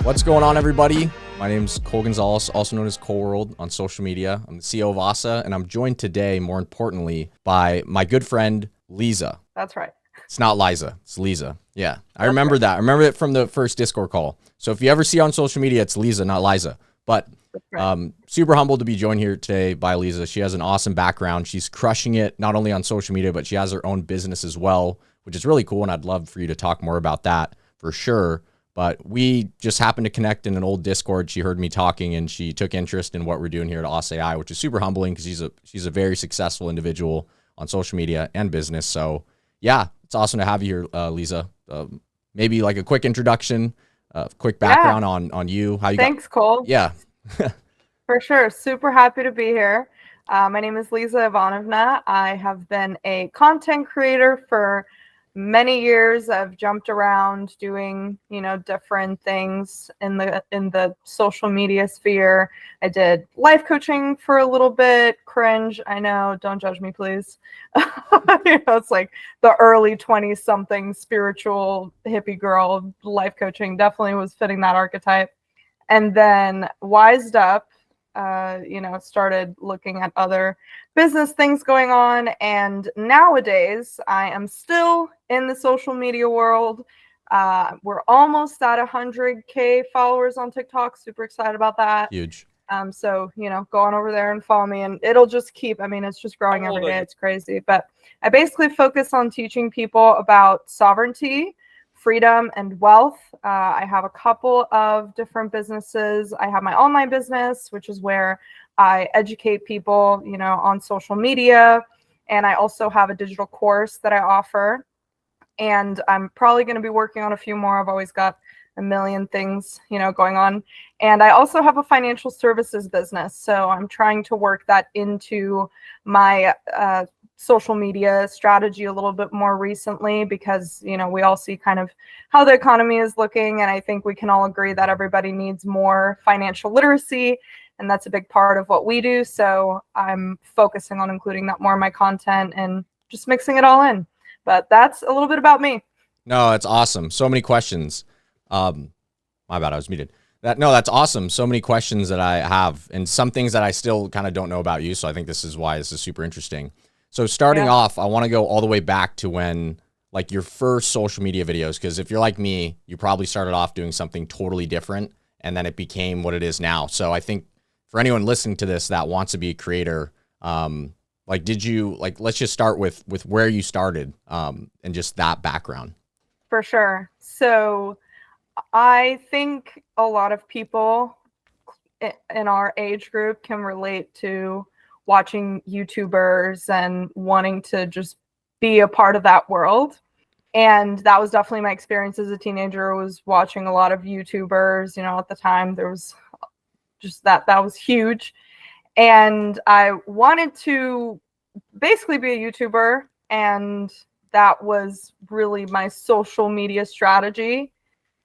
What's going on, everybody? My name is Cole Gonzalez, also known as Cole World on social media. I'm the CEO of OSSA, and I'm joined today, more importantly, by my good friend, Liza. That's right. It's not Liza, it's Liza. Yeah, I remember that. I remember it from the first Discord call. So if you ever see on social media, it's Liza, not Liza. But super humbled to be joined here today by Liza. She has an awesome background. She's crushing it, not only on social media, but she has her own business as well, which is really cool. And I'd love for you to talk more about that for sure. But we just happened to connect in an old Discord. She heard me talking and she took interest in what we're doing here at OSSA.AI, which is super humbling because she's a very successful individual on social media and business. So yeah, it's awesome to have you here, Liza. Maybe like a quick introduction, quick background on you. How you Thanks, Cole. Yeah. For sure. Super happy to be here. My name is Liza Ivanovna. I have been a content creator for many years. I've jumped around doing, different things in the social media sphere. I did life coaching for a little bit. Cringe, I know. Don't judge me, please. It's like the early 20s something spiritual hippie girl. Life coaching definitely was fitting that archetype. And then wised up, started looking at other business things going on. And nowadays, I am still in the social media world. We're almost at 100K followers on TikTok. Super excited about that. Huge. So, go on over there and follow me, and it'll just keep, it's just growing every day. It's crazy. But I basically focus on teaching people about sovereignty, freedom, and wealth. I have a couple of different businesses. I have my online business, which is where I educate people, on social media. And I also have a digital course that I offer. And I'm probably going to be working on a few more. I've always got a million things, going on. And I also have a financial services business. So I'm trying to work that into my social media strategy a little bit more recently because, we all see kind of how the economy is looking. And I think we can all agree that everybody needs more financial literacy. And that's a big part of what we do. So I'm focusing on including that more in my content and just mixing it all in. But that's a little bit about me. No, it's awesome. So many questions. My bad, I was muted. That's awesome. So many questions that I have and some things that I still kind of don't know about you. So I think this is why this is super interesting. So starting off, I want to go all the way back to when like your first social media videos, because if you're like me, you probably started off doing something totally different and then it became what it is now. So I think for anyone listening to this that wants to be a creator, let's just start with where you started and just that background. For sure. So I think a lot of people in our age group can relate to watching YouTubers and wanting to just be a part of that world. And that was definitely my experience as a teenager, was watching a lot of YouTubers. At the time there was just that was huge. And I wanted to basically be a YouTuber, and that was really my social media strategy.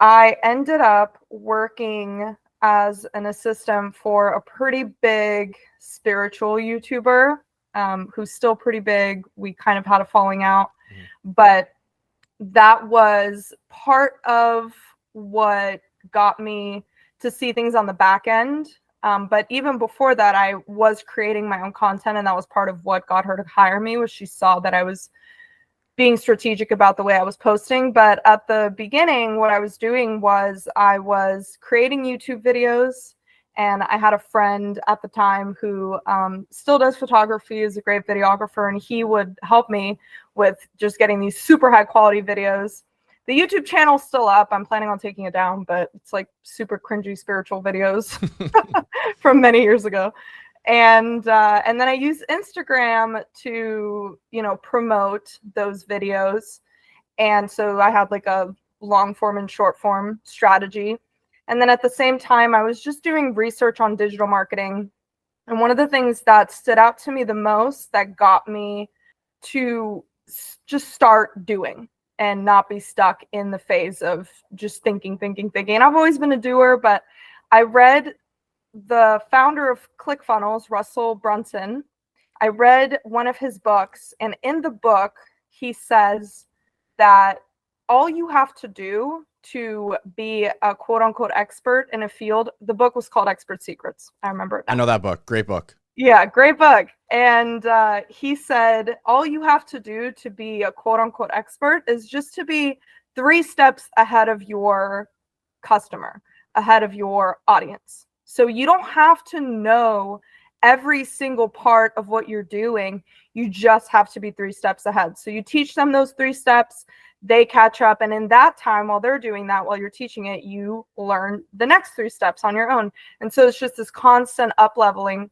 I ended up working as an assistant for a pretty big spiritual YouTuber who's still pretty big. We kind of had a falling out, but that was part of what got me to see things on the back end. But even before that, I was creating my own content, and that was part of what got her to hire me, was she saw that I was being strategic about the way I was posting. But at the beginning, what I was doing was I was creating YouTube videos, and I had a friend at the time who still does photography, is a great videographer, and he would help me with just getting these super high quality videos. The YouTube channel's still up. I'm planning on taking it down, but it's like super cringy spiritual videos from many years ago. And then I use Instagram to, promote those videos. And so I had like a long form and short form strategy. And then at the same time, I was just doing research on digital marketing. And one of the things that stood out to me the most, that got me to just start doing and not be stuck in the phase of just thinking. And I've always been a doer, but I read the founder of ClickFunnels, Russell Brunson. I read one of his books, and in the book, he says that all you have to do to be a quote unquote expert in a field. The book was called Expert Secrets. I remember it now. I know that book. Great book. Yeah, great book. And he said, all you have to do to be a quote unquote expert is just to be 3 steps ahead of your customer, ahead of your audience. So you don't have to know every single part of what you're doing. You just have to be 3 steps ahead. So you teach them those 3 steps, they catch up. And in that time, while they're doing that, while you're teaching it, you learn the next 3 steps on your own. And so it's just this constant up leveling.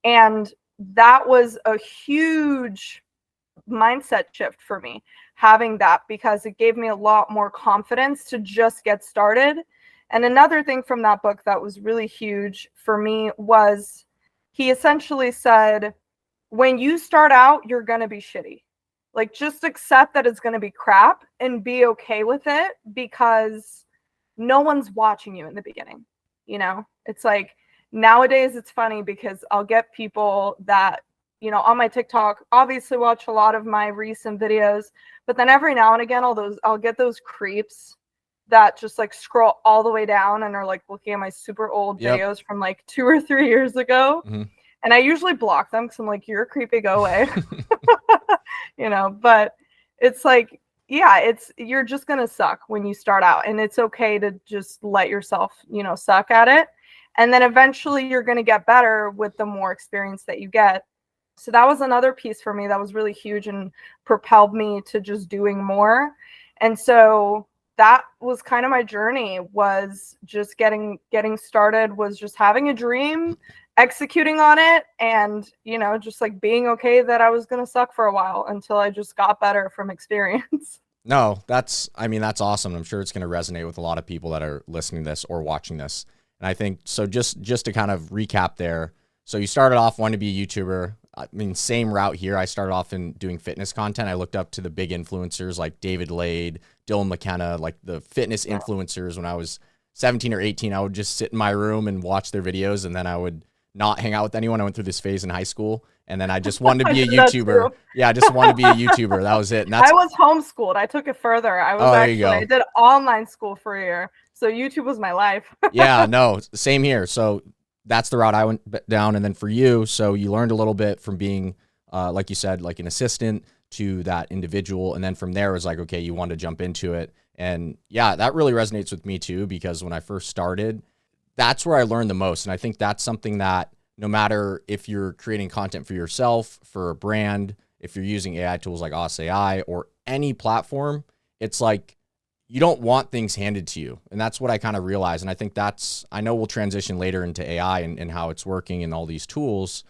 And that was a huge mindset shift for me, having that, because it gave me a lot more confidence to just get started. And another thing from that book that was really huge for me was he essentially said, when you start out, you're going to be shitty. Like, just accept that it's going to be crap and be okay with it, because no one's watching you in the beginning. You know, it's like, nowadays it's funny because I'll get people that, you know, on my TikTok obviously watch a lot of my recent videos, but then every now and again I'll get those creeps that just like scroll all the way down and are like looking at my super old videos from like 2 or 3 years ago. And I usually block them because I'm like, you're creepy, go away. You know, but it's like, yeah, you're just gonna suck when you start out, and it's okay to just let yourself, you know, suck at it. And then eventually you're going to get better with the more experience that you get. So that was another piece for me that was really huge and propelled me to just doing more. And so that was kind of my journey, was just getting started, was just having a dream, executing on it, and, you know, just like being okay that I was going to suck for a while until I just got better from experience. No, that's awesome. I'm sure it's going to resonate with a lot of people that are listening to this or watching this. And I think, so just to kind of recap there. So you started off wanting to be a YouTuber. I mean, same route here. I started off in doing fitness content. I looked up to the big influencers like David Lade, Dylan McKenna, like the fitness influencers. When I was 17 or 18, I would just sit in my room and watch their videos, and then I would not hang out with anyone. I went through this phase in high school, and then I just wanted to be a YouTuber. Yeah, I just wanted to be a YouTuber. That was it. And I was homeschooled. I took it further. I did online school for a year. So YouTube was my life. Yeah, no, same here. So that's the route I went down. And then for you, so you learned a little bit from being, like you said, like an assistant to that individual. And then from there it was like, okay, you want to jump into it. And yeah, that really resonates with me too, because when I first started, that's where I learned the most. And I think that's something that no matter if you're creating content for yourself, for a brand, if you're using AI tools like OSSA.AI or any platform, it's like, you don't want things handed to you. And that's what I kind of realized. And I think I know we'll transition later into AI and how it's working and all these tools,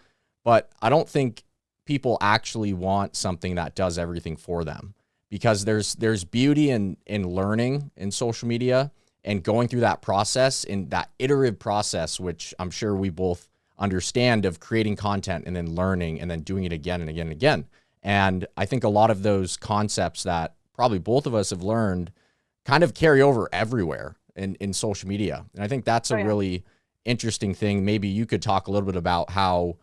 but I don't think people actually want something that does everything for them, because there's beauty in learning in social media and going through that process, in that iterative process, which I'm sure we both understand, of creating content and then learning and then doing it again and again and again. And I think a lot of those concepts that probably both of us have learned kind of carry over everywhere in social media. And I think that's a really interesting thing. Maybe you could talk a little bit about how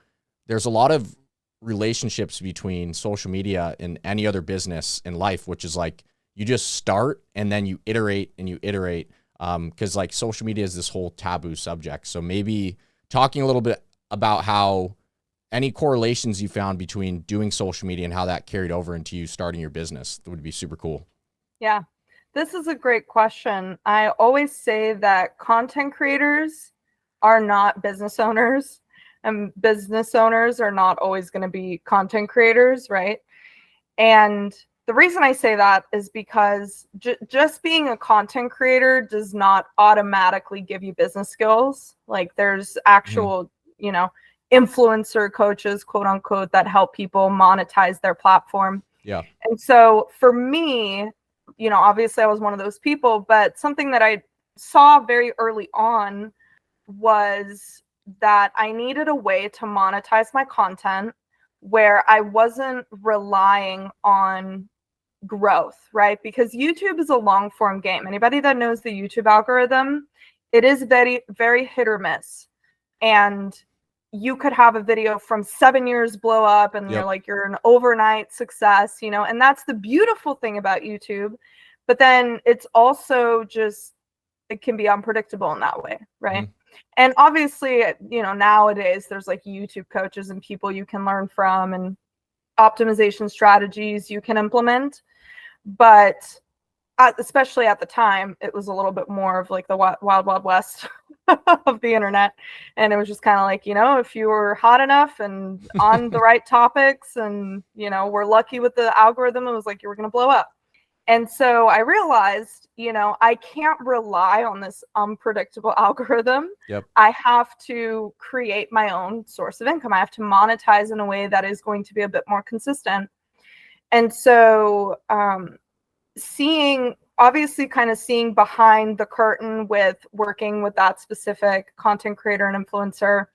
there's a lot of relationships between social media and any other business in life, which is like, you just start and then you iterate and you iterate. Cause like social media is this whole taboo subject. So maybe talking a little bit about how any correlations you found between doing social media and how that carried over into you starting your business, that would be super cool. Yeah. This is a great question. I always say that content creators are not business owners, and business owners are not always going to be content creators, right? And the reason I say that is because just being a content creator does not automatically give you business skills. Like, there's actual, you know, influencer coaches, quote unquote, that help people monetize their platform. Yeah. And so for me, you know, obviously I was one of those people, but something that I saw very early on was that I needed a way to monetize my content where I wasn't relying on growth, right? Because YouTube is a long form game. Anybody that knows the YouTube algorithm, it is very, very hit or miss. And you could have a video from 7 years blow up and you're like, you're an overnight success, you know, and that's the beautiful thing about YouTube. but then it's also just, it can be unpredictable in that way, right? And obviously, nowadays there's like YouTube coaches and people you can learn from and optimization strategies you can implement. But especially at the time, it was a little bit more of like the wild west of the internet. And it was just kind of like, if you were hot enough and on the right topics and, we're lucky with the algorithm, it was like you were going to blow up. And so I realized, I can't rely on this unpredictable algorithm. Yep. I have to create my own source of income. I have to monetize in a way that is going to be a bit more consistent. And so seeing behind the curtain with working with that specific content creator and influencer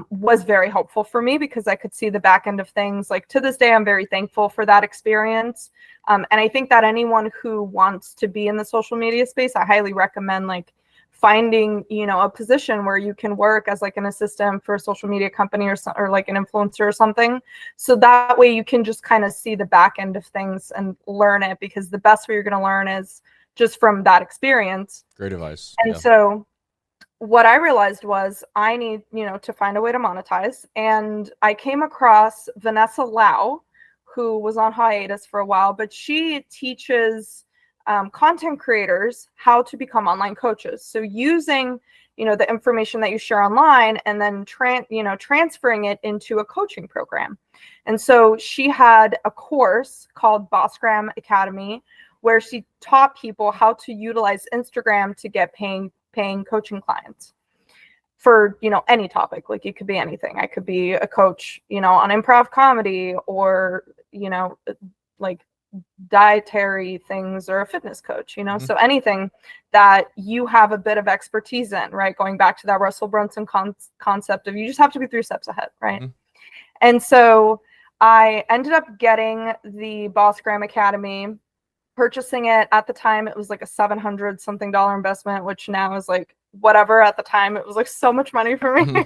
was very helpful for me, because I could see the back end of things. Like, to this day, I'm very thankful for that experience. And I think that anyone who wants to be in the social media space, I highly recommend like finding, a position where you can work as like an assistant for a social media company or like an influencer or something. So that way you can just kind of see the back end of things and learn it, because the best way you're going to learn is just from that experience. Great advice. And so what I realized was I need, to find a way to monetize. And I came across Vanessa Lau, who was on hiatus for a while, but she teaches content creators how to become online coaches. So using, the information that you share online and then transferring it into a coaching program. And so she had a course called Bossgram Academy, where she taught people how to utilize Instagram to get paying coaching clients for, any topic. Like, it could be anything. I could be a coach, on improv comedy, or, like dietary things, or a fitness coach, so anything that you have a bit of expertise in, right? Going back to that Russell Brunson concept of you just have to be 3 steps ahead, right? And so I ended up getting the Bossgram Academy, purchasing it. At the time, it was like a $700 something investment, which now is like whatever. At the time, it was like so much money for me,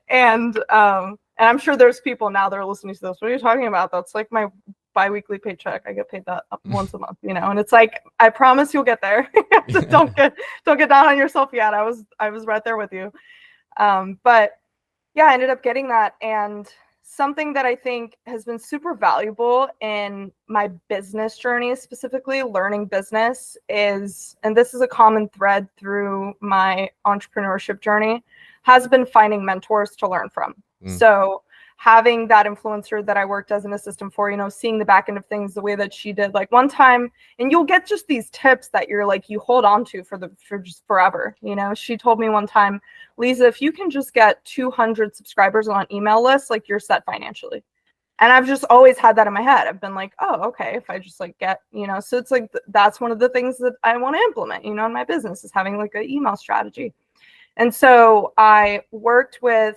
And I'm sure there's people now that are listening to this. What are you talking about? That's like my bi-weekly paycheck. I get paid that once a month, and it's like, I promise you'll get there. don't get down on yourself yet. I was right there with you. But yeah, I ended up getting that. And something that I think has been super valuable in my business journey, specifically learning business, is, and this is a common thread through my entrepreneurship journey, has been finding mentors to learn from. So having that influencer that I worked as an assistant for, seeing the back end of things the way that she did, like one time, and you'll get just these tips that you're like, you hold on to for just forever. She told me one time, Liza, if you can just get 200 subscribers on email lists, like, you're set financially. And I've just always had that in my head. I've been like, oh, okay, if I just like get, so it's like, that's one of the things that I want to implement, in my business, is having like an email strategy. And so I worked with,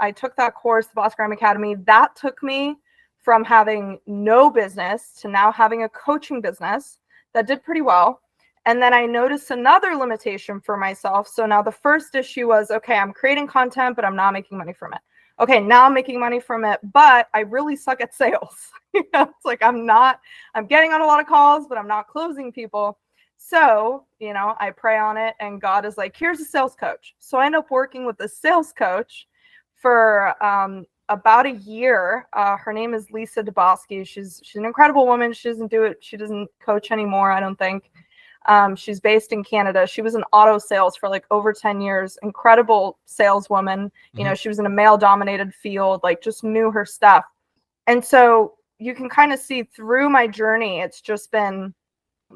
I took that course, the Bossgram Academy. That took me from having no business to now having a coaching business that did pretty well. And then I noticed another limitation for myself. So now the first issue was, okay, I'm creating content, but I'm not making money from it. Okay, now I'm making money from it, but I really suck at sales. It's like, I'm getting on a lot of calls, but I'm not closing people. So, I pray on it, and God is like, here's a sales coach. So I end up working with a sales coach for about a year. Her name is Lisa Dubosky. She's an incredible woman. She doesn't coach anymore, I don't think. She's based in Canada. She was in auto sales for like over 10 years. Incredible saleswoman. She was in a male-dominated field, like, just knew her stuff. And so you can kind of see through my journey, it's just been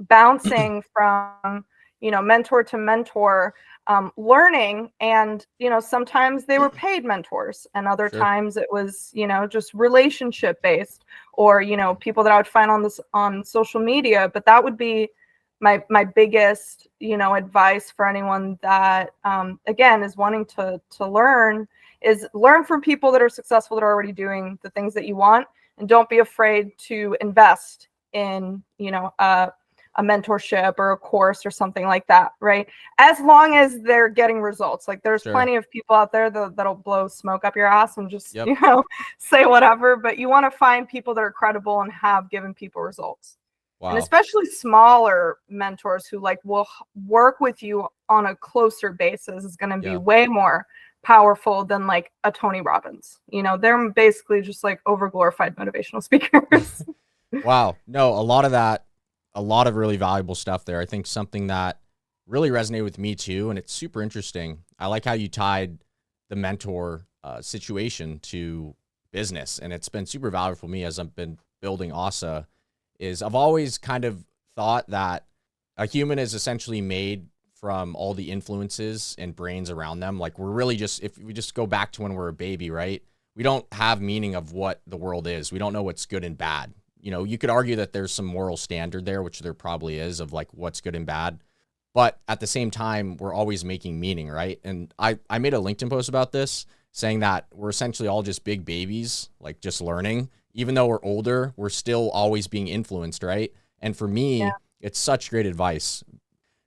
bouncing from, mentor to mentor, learning. And, sometimes they were paid mentors, and other times it was, just relationship based, or, people that I would find on social media. But that would be my biggest, advice for anyone that, again, is wanting to learn, is learn from people that are successful, that are already doing the things that you want, and don't be afraid to invest in, a mentorship or a course or something like that, right? As long as they're getting results. Like, there's plenty of people out there that'll blow smoke up your ass and just, say whatever, but you want to find people that are credible and have given people results. And Wow. especially smaller mentors who like will work with you on a closer basis is going to be Yeah. way more powerful than like a Tony Robbins. You know, they're basically just like overglorified motivational speakers. Wow. No, a lot of that, a lot of really valuable stuff there. I think something that really resonated with me too, and it's super interesting. I like how you tied the mentor situation to business, and it's been super valuable for me as I've been building OSSA. Is I've always kind of thought that a human is essentially made from all the influences and brains around them. Like we're really just, if we just go back to when we're a baby, right? We don't have meaning of what the world is. We don't know what's good and bad. You know, you could argue that there's some moral standard there, which there probably is, of like what's good and bad. But at the same time, we're always making meaning, right? And I made a LinkedIn post about this saying that we're essentially all just big babies, like just learning. Even though we're older, we're still always being influenced, right? And for Yeah, me, it's such great advice.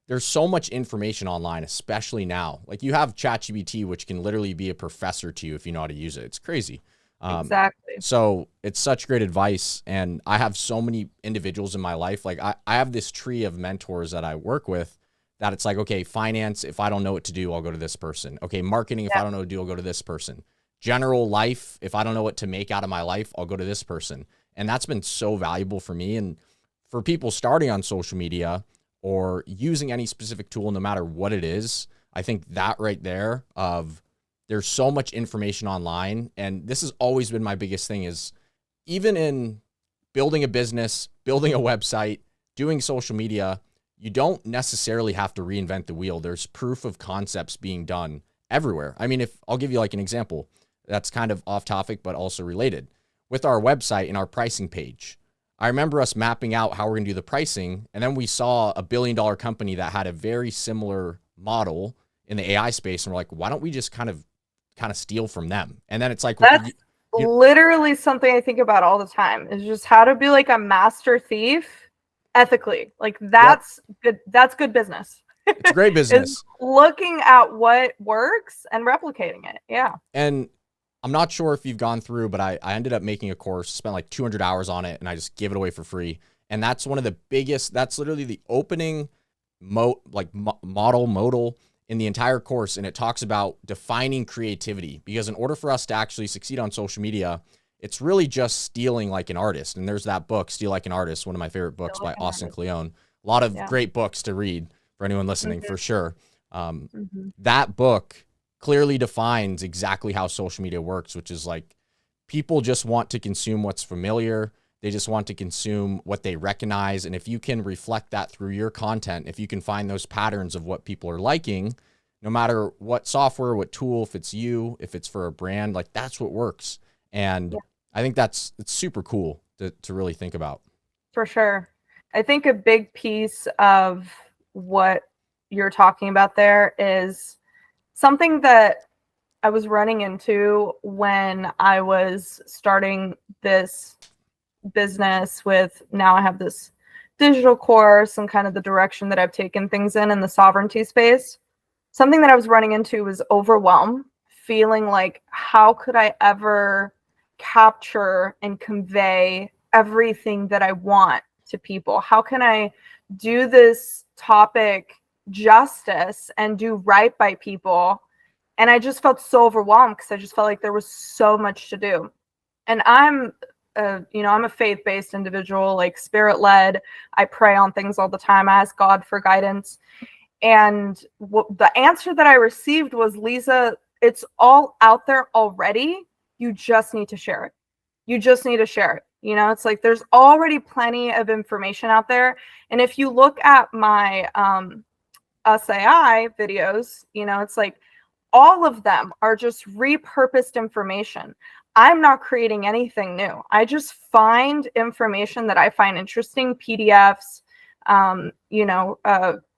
There's so much information online, especially now. Like you have ChatGPT, which can literally be a professor to you if you know how to use it. It's crazy. Um, exactly. so it's such great advice. And I have so many individuals in my life. Like I have this tree of mentors that I work with that it's like, okay, finance, if I don't know what to do, I'll go to this person. Okay, marketing, if Yeah. I don't know what to do, I'll go to this person. General life, if I don't know what to make out of my life, I'll go to this person. And that's been so valuable for me. And for people starting on social media or using any specific tool, no matter what it is, I think that right there of there's so much information online. And this has always been my biggest thing is even in building a business, building a website, doing social media, you don't necessarily have to reinvent the wheel. There's proof of concepts being done everywhere. I mean, if I'll give you like an example that's kind of off topic, but also related with our website and our pricing page. I remember us mapping out how we're going to do the pricing. And then we saw a $1 billion company that had a very similar model in the AI space. And we're like, why don't we just kind of steal from them? And then it's like with That's literally something I think about all the time is just how to be like a master thief ethically. Like yep, that's good. That's good business. it's great Is business. looking at what works and replicating it. Yeah. And I'm not sure if you've gone through, but I ended up making a course, spent like 200 hours on it, and I just give it away for free. And that's one of the biggest, that's literally the opening modal in the entire course. And it talks about defining creativity because in order for us to actually succeed on social media, it's really just stealing like an artist. And there's that book, Steal Like an Artist, one of my favorite books by Austin Kleon. A lot of Yeah. great books to read for anyone listening, Mm-hmm. for sure. Mm-hmm. That book clearly defines exactly how social media works, which is like people just want to consume what's familiar. They just want to consume what they recognize. And if you can reflect that through your content, if you can find those patterns of what people are liking, no matter what software, what tool, if it's you, if it's for a brand, like that's what works. And Yeah, I think it's super cool to really think about. for sure. I think a big piece of what you're talking about there is something that I was running into when I was starting this business with now I have this digital course and kind of the direction that I've taken things in the sovereignty space. Something that I was running into was overwhelm, feeling like how could I ever capture and convey everything that I want to people? How can I do this topic justice and do right by people? And I just felt so overwhelmed because I just felt like there was so much to do. And I'm a faith-based individual, like spirit-led. I pray on things all the time. I ask God for guidance. And the answer that I received was, Liza, it's all out there already. You just need to share it. You just need to share it. You know, it's like there's already plenty of information out there. And if you look at my OSSA.AI videos, you know, it's like all of them are just repurposed information. I'm not creating anything new. I just find information that I find interesting, PDFs,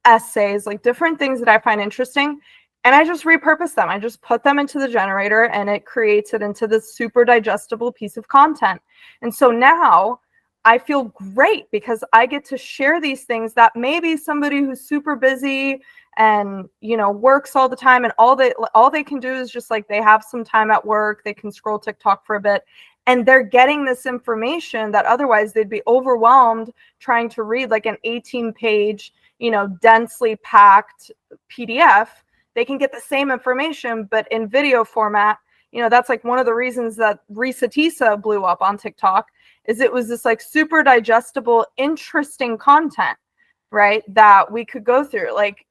essays, like different things that I find interesting. And I just repurpose them. I just put them into the generator and it creates it into this super digestible piece of content. And so now I feel great because I get to share these things that maybe somebody who's super busy and works all the time and all they can do is just like they have some time at work, they can scroll TikTok for a bit And they're getting this information that otherwise they'd be overwhelmed trying to read like an 18-page, densely packed PDF. They can get the same information, but in video format. That's like one of the reasons that Risa blew up on TikTok, is it was this like super digestible, interesting content, right? That we could go through. Like,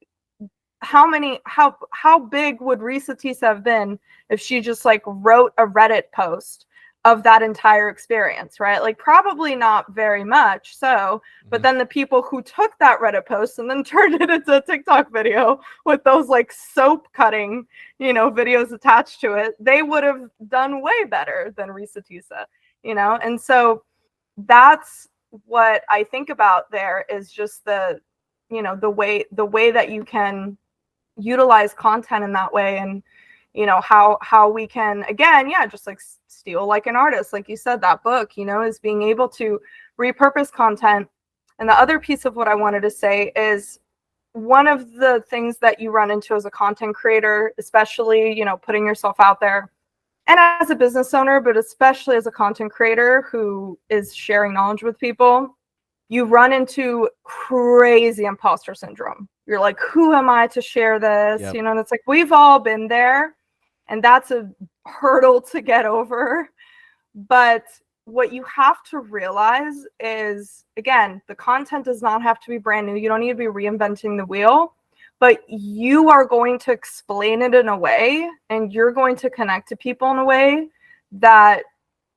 how big would Risa have been if she just like wrote a Reddit post of that entire experience, right? Like, probably not very much. So, but then the people who took that Reddit post and then turned it into a TikTok video with those like soap cutting, videos attached to it, they would have done way better than Risa. And so that's what I think about there, is just the way that you can utilize content in that way. And how we can, again, just like steal like an artist, like you said, that book, is being able to repurpose content. And the other piece of what I wanted to say is, one of the things that you run into as a content creator, especially putting yourself out there, and as a business owner, but especially as a content creator who is sharing knowledge with people, you run into crazy imposter syndrome. You're like, who am I to share this? Yep. And it's like, we've all been there, and that's a hurdle to get over. But what you have to realize is, again, the content does not have to be brand new. You don't need to be reinventing the wheel, but you are going to explain it in a way, and you're going to connect to people in a way that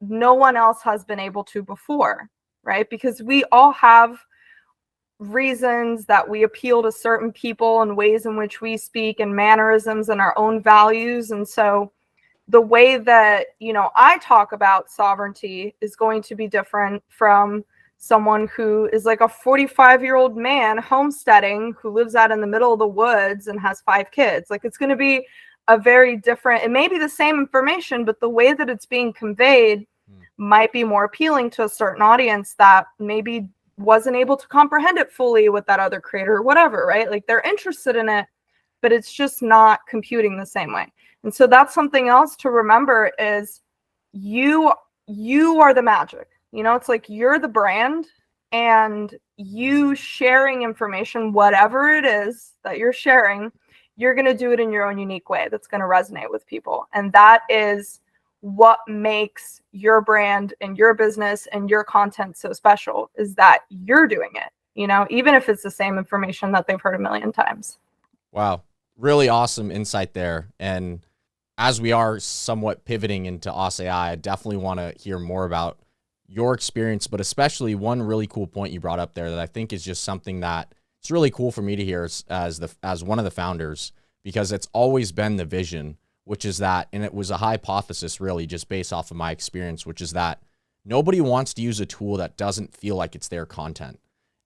no one else has been able to before, right? Because we all have reasons that we appeal to certain people and ways in which we speak and mannerisms and our own values. And so the way that, I talk about sovereignty is going to be different from someone who is like a 45-year-old man homesteading who lives out in the middle of the woods and has 5 kids. Like, it's going to be a very different, it may be the same information, but the way that it's being conveyed might be more appealing to a certain audience that maybe wasn't able to comprehend it fully with that other creator or whatever, right? Like, they're interested in it, but it's just not computing the same way. And so that's something else to remember, is you are the magic. It's like you're the brand, and you sharing information, whatever it is that you're sharing, you're going to do it in your own unique way that's going to resonate with people. And that is what makes your brand and your business and your content so special, is that you're doing it, even if it's the same information that they've heard a million times. Wow. Really awesome insight there. And as we are somewhat pivoting into OSSA.AI, I definitely want to hear more about your experience, but especially one really cool point you brought up there that I think is just something that it's really cool for me to hear as one of the founders, because it's always been the vision, which is that, and it was a hypothesis really just based off of my experience, which is that nobody wants to use a tool that doesn't feel like it's their content.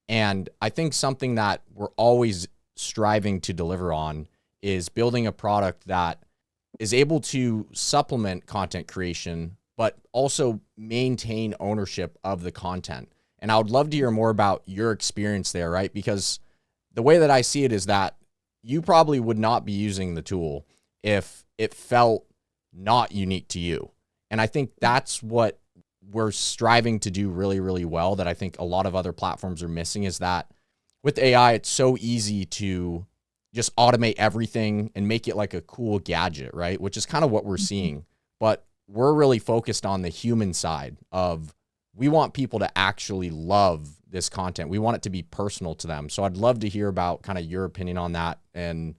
And I think something that we're always striving to deliver on is building a product that is able to supplement content creation, but also maintain ownership of the content. And I would love to hear more about your experience there, right? Because the way that I see it is that you probably would not be using the tool if it felt not unique to you. And I think that's what we're striving to do really, really well, that I think a lot of other platforms are missing, is that with AI, it's so easy to just automate everything and make it like a cool gadget, right? Which is kind of what we're seeing. But we're really focused on the human side of, we want people to actually love this content. We want it to be personal to them. So I'd love to hear about kind of your opinion on that and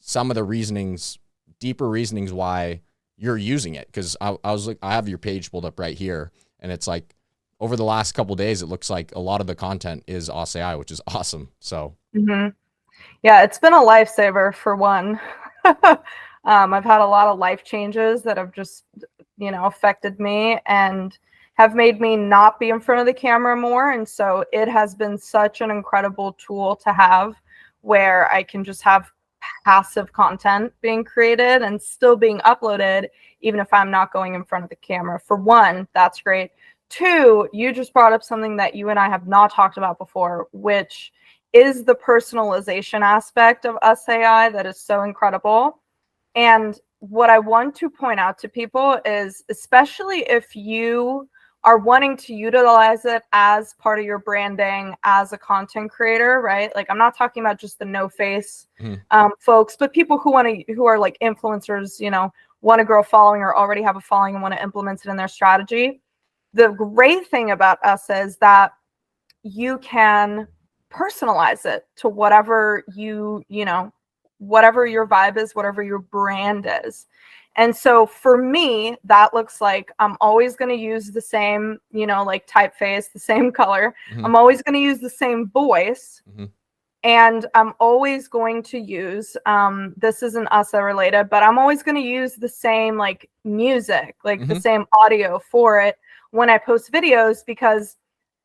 some of the reasonings, deeper reasonings why you're using it. Because I have your page pulled up right here, and it's like over the last couple of days, it looks like a lot of the content is OSSA.AI, which is awesome. So yeah, it's been a lifesaver for one. I've had a lot of life changes that have just, affected me and have made me not be in front of the camera more. And so it has been such an incredible tool to have, where I can just have passive content being created and still being uploaded, even if I'm not going in front of the camera. For one, that's great. Two, you just brought up something that you and I have not talked about before, which is the personalization aspect of OSSA.AI that is so incredible. And what I want to point out to people is, especially if you are wanting to utilize it as part of your branding as a content creator, right? Like, I'm not talking about just the no face folks, but people who who are like influencers, you know, want to grow a following or already have a following and want to implement it in their strategy. The great thing about us is that you can personalize it to whatever whatever your vibe is, whatever your brand is. And so for me, that looks like I'm always going to use the same, like typeface, the same color. I'm always going to use the same voice. And I'm always going to use, this isn't OSSA related, but I'm always going to use the same like music, like the same audio for it when I post videos, because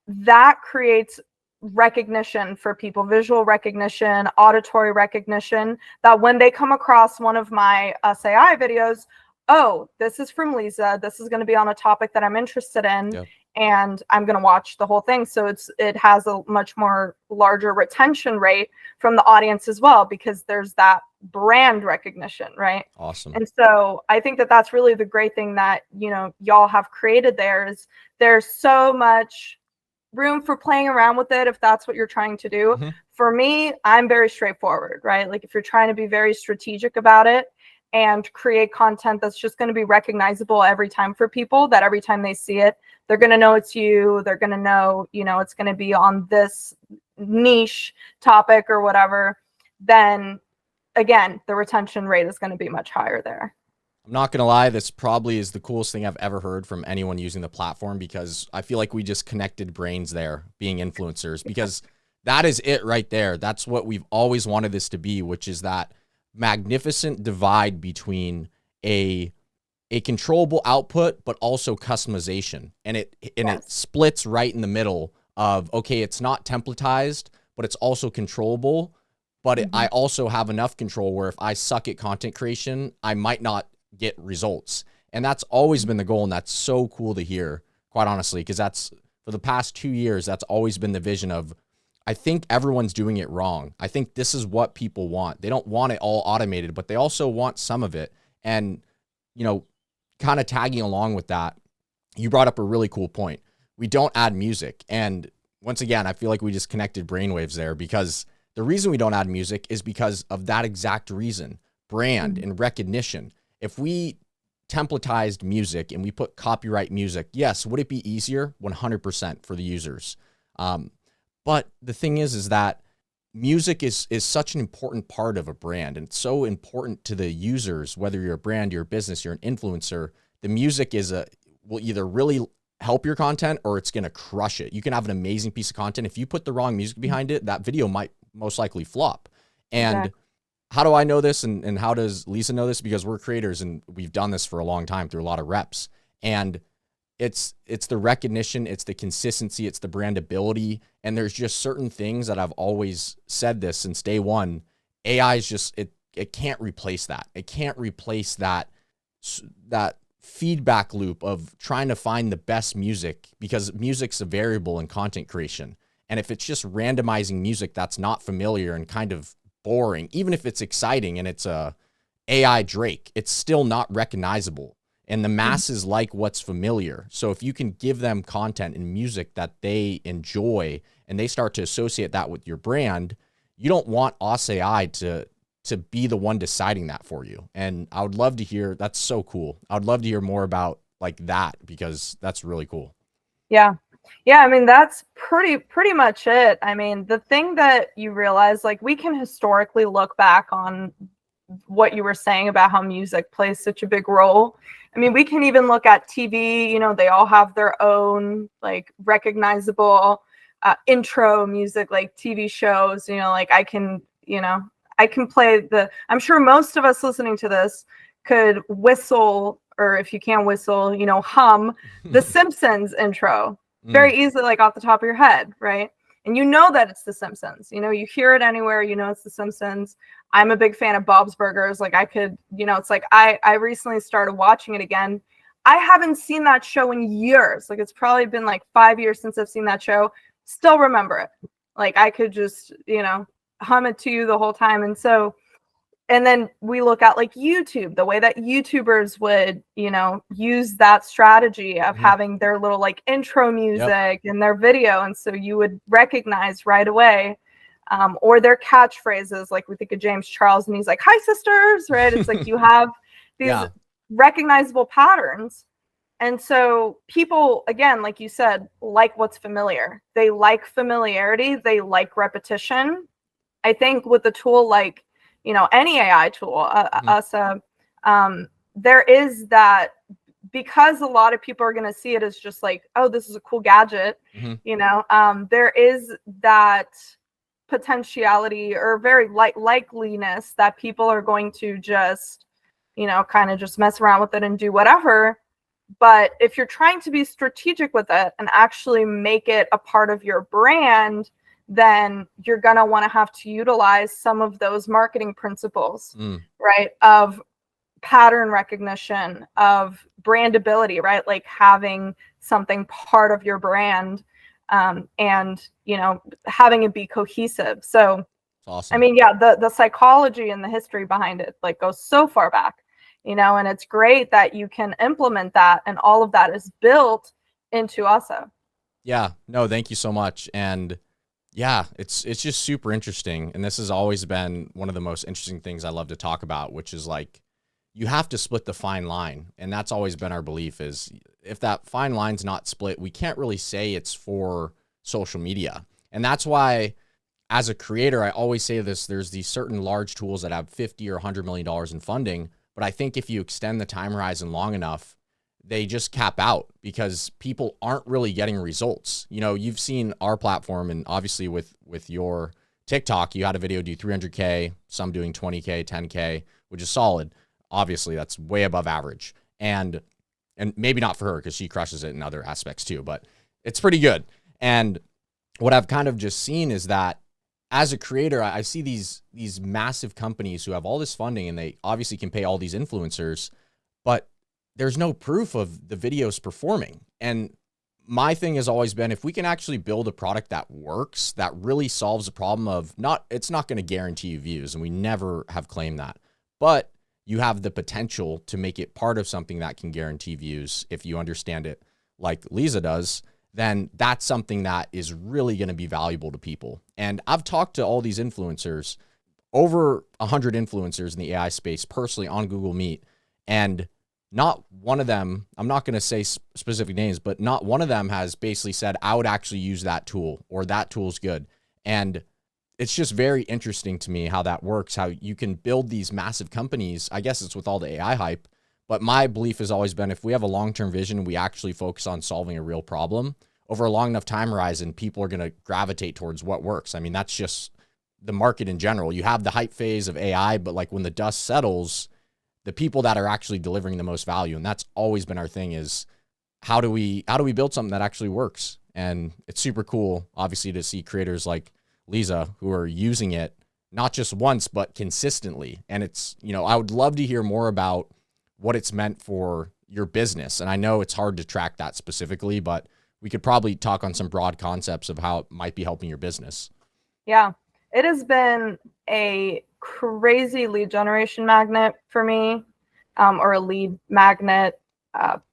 that creates recognition for people, visual recognition, auditory recognition, that when they come across one of my OSSA.AI videos, oh, this is from Liza, this is going to be on a topic that I'm interested in. Yep. And I'm going to watch the whole thing. So it has a much more larger retention rate from the audience as well, because there's that brand recognition, right? Awesome. And so I think that that's really the great thing that, y'all have created there, is there's so much room for playing around with it if that's what you're trying to do. For me, I'm very straightforward, right? Like, if you're trying to be very strategic about it and create content that's just going to be recognizable every time for people, that every time they see it, they're going to know it's you, they're going to know, it's going to be on this niche topic or whatever, then again, the retention rate is going to be much higher there. I'm not going to lie, this probably is the coolest thing I've ever heard from anyone using the platform, because I feel like we just connected brains there, being influencers, because that is it right there. That's what we've always wanted this to be, which is that magnificent divide between a controllable output, but also customization. And it splits right in the middle of, okay, it's not templatized, but it's also controllable. But I also have enough control where if I suck at content creation, I might not get results. And that's always been the goal. And that's so cool to hear, quite honestly, because that's, for the past 2 years, that's always been the vision of, I think everyone's doing it wrong. I think this is what people want. They don't want it all automated, but they also want some of it. And, kind of tagging along with that, you brought up a really cool point. We don't add music. And once again, I feel like we just connected brainwaves there, because the reason we don't add music is because of that exact reason, brand and recognition. If we templatized music and we put copyright music, yes, would it be easier? 100% for the users. But the thing is that music is such an important part of a brand, and it's so important to the users, whether you're a brand, you're a business, you're an influencer. The music will either really help your content or it's going to crush it. You can have an amazing piece of content. If you put the wrong music behind it, that video might most likely flop. And how do I know this? And how does Liza know this? Because we're creators and we've done this for a long time through a lot of reps. And it's the recognition, it's the consistency, it's the brandability. And there's just certain things that I've always said this since day one. AI is just, it can't replace that. It can't replace that feedback loop of trying to find the best music, because music's a variable in content creation. And if it's just randomizing music that's not familiar and kind of boring, even if it's exciting and it's a AI Drake, it's still not recognizable. And the masses like what's familiar. So if you can give them content and music that they enjoy and they start to associate that with your brand, you don't want OSSA.AI to be the one deciding that for you. And I would love to hear, that's so cool. I would love to hear more about like that, because that's really cool. Yeah. Yeah, I mean, that's pretty much it. I mean, the thing that you realize, like, we can historically look back on what you were saying about how music plays such a big role. I mean, we can even look at TV, they all have their own like recognizable intro music, like TV shows, like I can play I'm sure most of us listening to this could whistle, or if you can't whistle, hum the Simpsons intro very easily, like off the top of your head, right? And that it's the Simpsons. You hear it anywhere, it's the Simpsons. I'm a big fan of Bob's Burgers. Like I could, it's like I recently started watching it again. I haven't seen that show in years. Like it's probably been like 5 years since I've seen that show. Still remember it. Like I could just, hum it to you the whole time. And so and then we look at like YouTube, the way that YouTubers would, use that strategy of having their little like intro music in their video. And so you would recognize right away, or their catchphrases. Like we think of James Charles and he's like, "Hi sisters," right? It's like you have these recognizable patterns. And so people, again, like you said, like what's familiar. They like familiarity. They like repetition. I think with a tool like, any AI tool, OSSA, there is that, because a lot of people are going to see it as just like, oh, this is a cool gadget. There is that potentiality or very likeliness that people are going to just, kind of just mess around with it and do whatever. But if you're trying to be strategic with it and actually make it a part of your brand, then you're going to want to have to utilize some of those marketing principles, right? Of pattern recognition, of brandability, right? Like having something part of your brand, and, having it be cohesive. So, awesome. I mean, yeah, the psychology and the history behind it like goes so far back, and it's great that you can implement that, and all of that is built into OSSA. Yeah, no, thank you so much. And yeah, it's just super interesting. And this has always been one of the most interesting things I love to talk about, which is like, you have to split the fine line. And that's always been our belief, is if that fine line's not split, we can't really say it's for social media. And that's why, as a creator, I always say this, there's these certain large tools that have 50 or $100 million in funding. But I think if you extend the time horizon long enough, they just cap out, because people aren't really getting results. You've seen our platform, and obviously with your TikTok, you had a video do 300K, some doing 20K, 10K, which is solid. Obviously that's way above average. And maybe not for her, because she crushes it in other aspects too, but it's pretty good. And what I've kind of just seen is that as a creator, I see these massive companies who have all this funding, and they obviously can pay all these influencers, but there's no proof of the videos performing. And my thing has always been, if we can actually build a product that works, that really solves the problem of it's not going to guarantee you views, and we never have claimed that, but you have the potential to make it part of something that can guarantee views if you understand it like Liza does, then that's something that is really going to be valuable to people. And I've talked to all these influencers, over 100 influencers in the AI space personally on Google Meet, and not one of them, I'm not going to say specific names, but not one of them has basically said, I would actually use that tool, or that tool's good. And it's just very interesting to me how that works, how you can build these massive companies. I guess it's with all the AI hype, but my belief has always been, if we have a long-term vision, we actually focus on solving a real problem over a long enough time horizon, people are going to gravitate towards what works. I mean, that's just the market in general. You have the hype phase of AI, but like when the dust settles, the people that are actually delivering the most value, and that's always been our thing, is how do we build something that actually works? And it's super cool, obviously, to see creators like Liza who are using it not just once, but consistently. And it's, I would love to hear more about what it's meant for your business. And I know it's hard to track that specifically, but we could probably talk on some broad concepts of how it might be helping your business. Yeah, it has been a crazy lead generation magnet for me, or a lead magnet,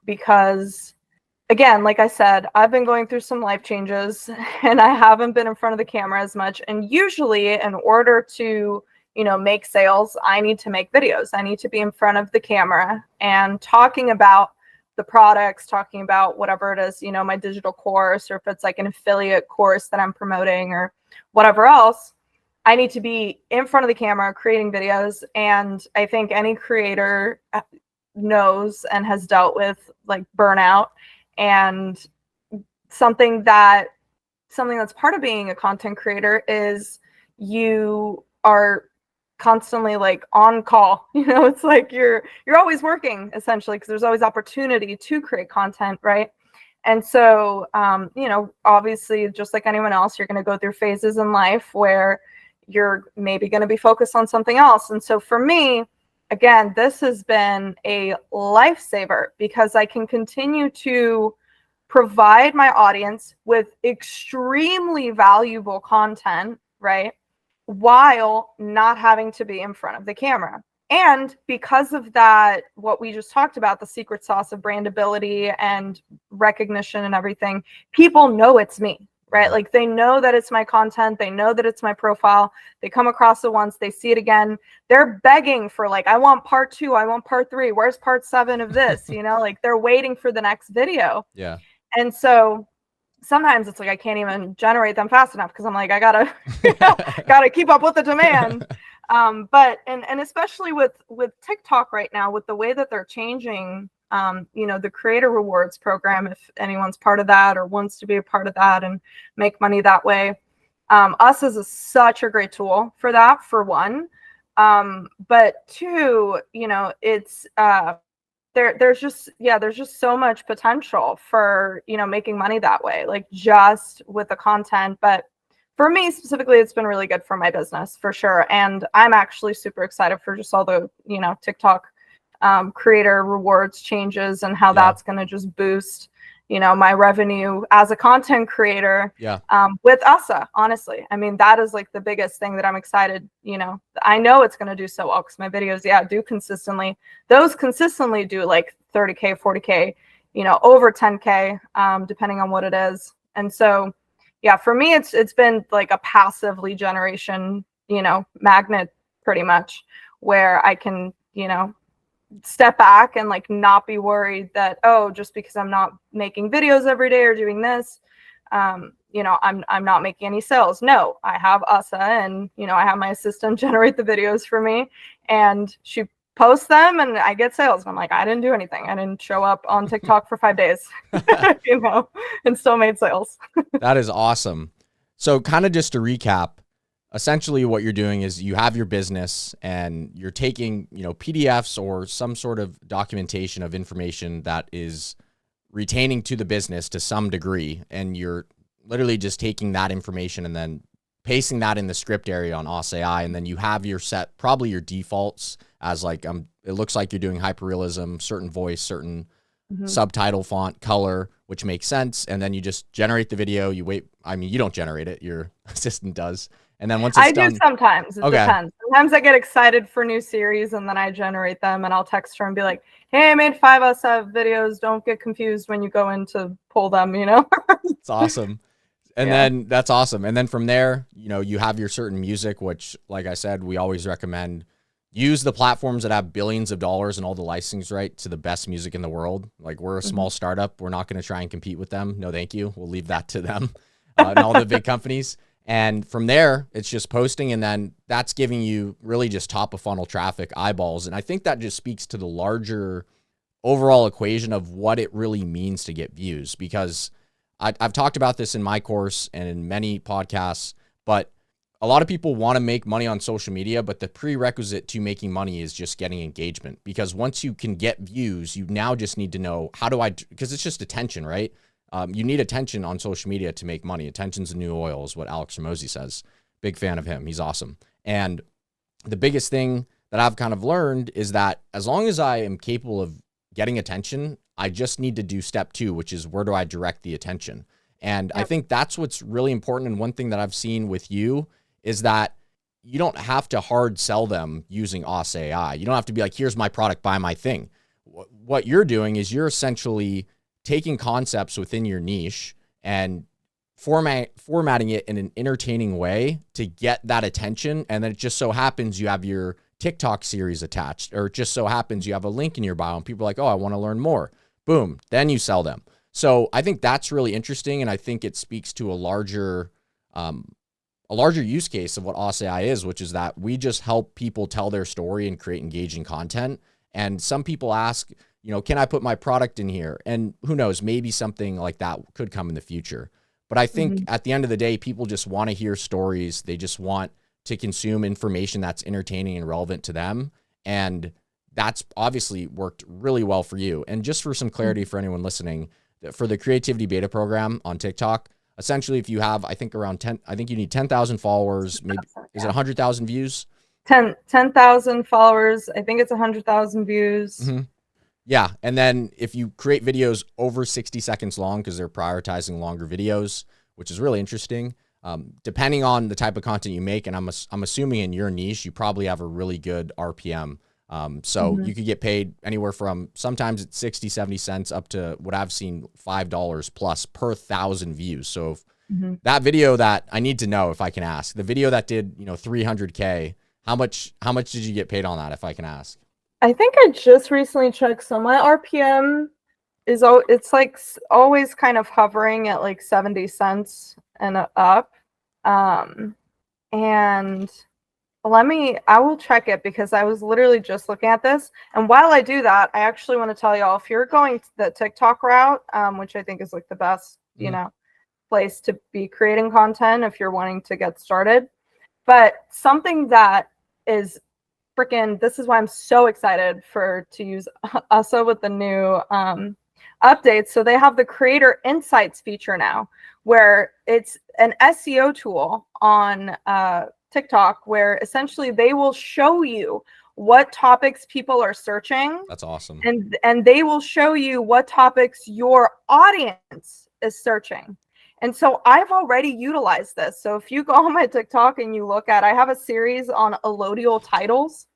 because, again, like I said, I've been going through some life changes and I haven't been in front of the camera as much. And usually in order to, make sales, I need to make videos. I need to be in front of the camera and talking about the products, talking about whatever it is, my digital course, or if it's like an affiliate course that I'm promoting or whatever else, I need to be in front of the camera creating videos. And I think any creator knows and has dealt with like burnout, and something that's part of being a content creator is you are constantly like on call. It's like you're always working essentially, because there's always opportunity to create content, right? And so obviously, just like anyone else, you're going to go through phases in life where you're maybe going to be focused on something else. And so for me, again, this has been a lifesaver, because I can continue to provide my audience with extremely valuable content, right? while not having to be in front of the camera. And because of that, what we just talked about, the secret sauce of brandability and recognition and everything, people know it's me, right? Like they know that it's my content. They know that it's my profile. They come across it once, they see it again. They're begging for like, I want part 2, I want part 3. Where's part 7 of this? You know, like they're waiting for the next video. Yeah. And so sometimes it's like I can't even generate them fast enough because I'm like, I gotta, gotta keep up with the demand. But especially with TikTok right now, with the way that they're changing, the creator rewards program, if anyone's part of that or wants to be a part of that and make money that way, OSSA is such a great tool for that, for one. But two, it's there's just so much potential for making money that way, like just with the content. But for me specifically, it's been really good for my business for sure. And I'm actually super excited for just all the TikTok creator rewards changes and how that's going to just boost my revenue as a content creator with OSSA. Honestly, I mean, that is like the biggest thing that I'm excited. I know it's going to do so well because my videos do consistently. Those consistently do like 30K, 40K, over 10K, depending on what it is. And so for me, it's been like a passive lead generation magnet, pretty much, where I can step back and like not be worried that, oh, just because I'm not making videos every day or doing this, I'm not making any sales. No, I have OSSA, and I have my assistant generate the videos for me, and she posts them and I get sales. And I'm like, I didn't do anything. I didn't show up on TikTok for 5 days, and still made sales. That is awesome. So kind of just to recap, essentially what you're doing is you have your business and you're taking, PDFs or some sort of documentation of information that is retaining to the business to some degree. And you're literally just taking that information and then pasting that in the script area on OSSA.AI. And then you have your set, probably your defaults as like, it looks like you're doing hyperrealism, certain voice, certain subtitle font, color, which makes sense. And then you just generate the video. You wait. I mean, you don't generate it. Your assistant does. And then once it's done, do sometimes. It depends. Sometimes I get excited for new series and then I generate them and I'll text her and be like, hey, I made 5 OSSA videos. Don't get confused when you go in to pull them, It's awesome. And then that's awesome. And then from there, you have your certain music, which, like I said, we always recommend use the platforms that have billions of dollars and all the licensing rights to the best music in the world. Like we're a small startup. We're not going to try and compete with them. No, thank you. We'll leave that to them and all the big companies. And from there, it's just posting, and then that's giving you really just top of funnel traffic, eyeballs. And I think that just speaks to the larger overall equation of what it really means to get views, because I've talked about this in my course and in many podcasts, but a lot of people want to make money on social media, but the prerequisite to making money is just getting engagement, because once you can get views, you now just need to know because it's just attention, right? You need attention on social media to make money. Attention's the new oil is what Alex Hormozi says. Big fan of him. He's awesome. And the biggest thing that I've kind of learned is that as long as I am capable of getting attention, I just need to do step 2, which is where do I direct the attention? And I think that's what's really important. And one thing that I've seen with you is that you don't have to hard sell them using OSSA.AI. You don't have to be like, here's my product, buy my thing. What you're doing is you're essentially taking concepts within your niche and formatting it in an entertaining way to get that attention. And then it just so happens you have your TikTok series attached, or it just so happens you have a link in your bio and people are like, oh, I want to learn more. Boom. Then you sell them. So I think that's really interesting. And I think it speaks to a larger use case of what OSSA.AI is, which is that we just help people tell their story and create engaging content. And some people ask, can I put my product in here? And who knows, maybe something like that could come in the future. But I think at the end of the day, people just want to hear stories. They just want to consume information that's entertaining and relevant to them. And that's obviously worked really well for you. And just for some clarity for anyone listening, for the creativity beta program on TikTok, essentially if you have, I think you need 10,000 followers, maybe, is it 100,000 views? 10,000 followers. I think it's 100,000 views. Yeah. And then if you create videos over 60 seconds long, because they're prioritizing longer videos, which is really interesting, depending on the type of content you make, and I'm assuming in your niche, you probably have a really good RPM. So Mhm. you could get paid anywhere from sometimes it's 60, 70 cents up to what I've seen $5 plus per 1,000 views. So if Mhm. that video that I need to know, if I can ask, the video that did, 300K, how much did you get paid on that, if I can ask? I think I just recently checked, so my RPM it's like always kind of hovering at like 70 cents and up. Um, and I will check it because I was literally just looking at this. And while I do that, I actually want to tell y'all, if you're going the TikTok route, which I think is like the best, Mhm. place to be creating content if you're wanting to get started. But something that is freaking, this is why I'm so excited to use OSSA with the new updates. So they have the Creator Insights feature now, where it's an SEO tool on TikTok, where essentially they will show you what topics people are searching, That's awesome. and they will show you what topics your audience is searching. And so I've already utilized this. So if you go on my TikTok and you look at, I have a series on allodial titles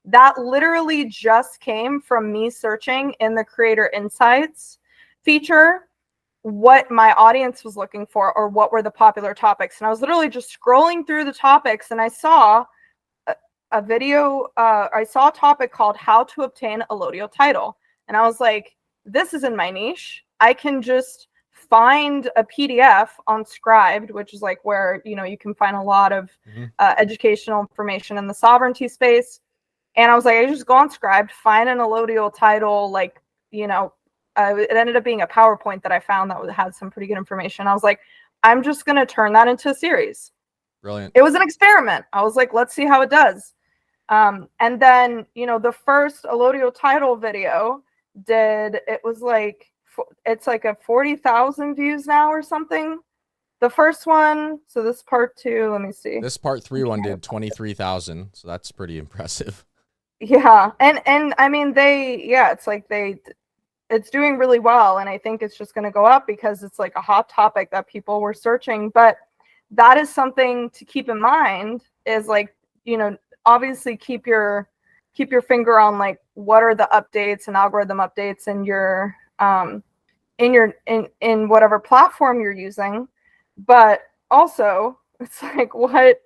that literally just came from me searching in the Creator Insights feature what my audience was looking for or what were the popular topics. And I was literally just scrolling through the topics and I saw a video, I saw a topic called how to obtain a allodial title. And I was like, this is in my niche. I can just find a PDF on Scribed, which is like where, you can find a lot of Mhm. educational information in the sovereignty space. And I was like, I just go on Scribed, find an allodial title, like, it ended up being a PowerPoint that I found that had some pretty good information. I was like, I'm just going to turn that into a series. Brilliant. It was an experiment. I was like, let's see how it does. And then, the first allodial title video it's like a 40,000 views now or something. The first one, so this part 2, let me see. This part 3 one did 23,000, so that's pretty impressive. Yeah. And I mean, it's doing really well. And I think it's just going to go up because it's like a hot topic that people were searching. But that is something to keep in mind, is like, obviously keep your finger on like what are the updates and algorithm updates in your in whatever platform you're using. But also it's like what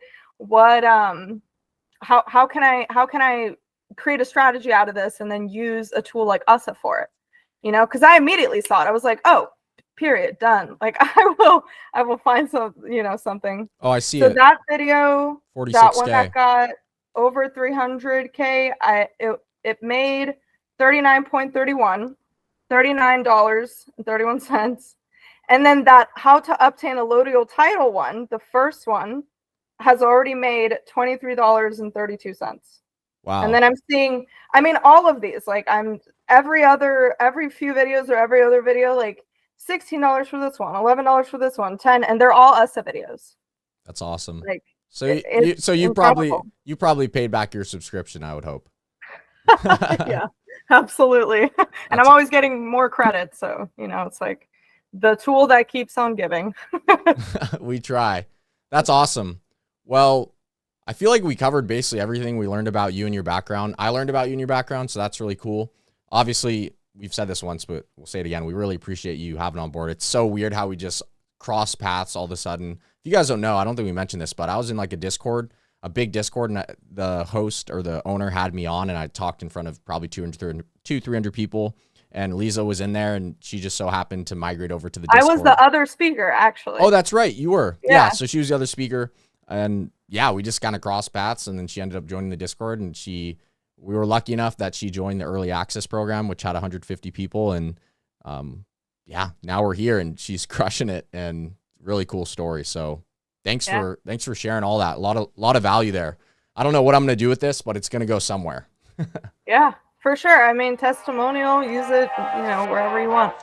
how can I create a strategy out of this and then use a tool like OSSA for it? Because I immediately saw it. I was like, oh, period, done. Like I will find something. Oh, I see So it. that video, that one that 46K. got over 300K, it made 39.31, $39.31. And then that how to obtain a allodial title one, the first one, has already made $23.32. And Wow. then I'm seeing, I mean, all of these, like every few videos or every other video, like $16 for this one, $11 for this one, 10, and they're all OSSA videos. That's awesome. Like So you it's so you probably incredible. you probably paid back your subscription, I would hope. Yeah, absolutely. And I'm That's always getting more credit. So, it's like the tool that keeps on giving. we try. That's awesome. Well, I feel like we covered basically everything we learned about you and your background. I learned about you and your background, so that's really cool. Obviously, we've said this once, but we'll say it again. We really appreciate you having on board. It's so weird how we just cross paths all of a sudden. If you guys don't know, I don't think we mentioned this, but I was in like a big Discord, and the host or the owner had me on, and I talked in front of probably 300 people. And Liza was in there, and she just so happened to migrate over to the I was Discord. the other speaker, actually. Oh, that's right. You were. Yeah. Yeah. So she was the other speaker. And yeah, we just kind of crossed paths. And then she ended up joining the Discord. And we were lucky enough that she joined the early access program, which had 150 people. And yeah, now we're here and she's crushing it, and really cool story. So thanks for sharing all that. A lot of value there. I don't know what I'm going to do with this, but it's going to go somewhere. Yeah, for sure. I mean, testimonial, use it, wherever you want.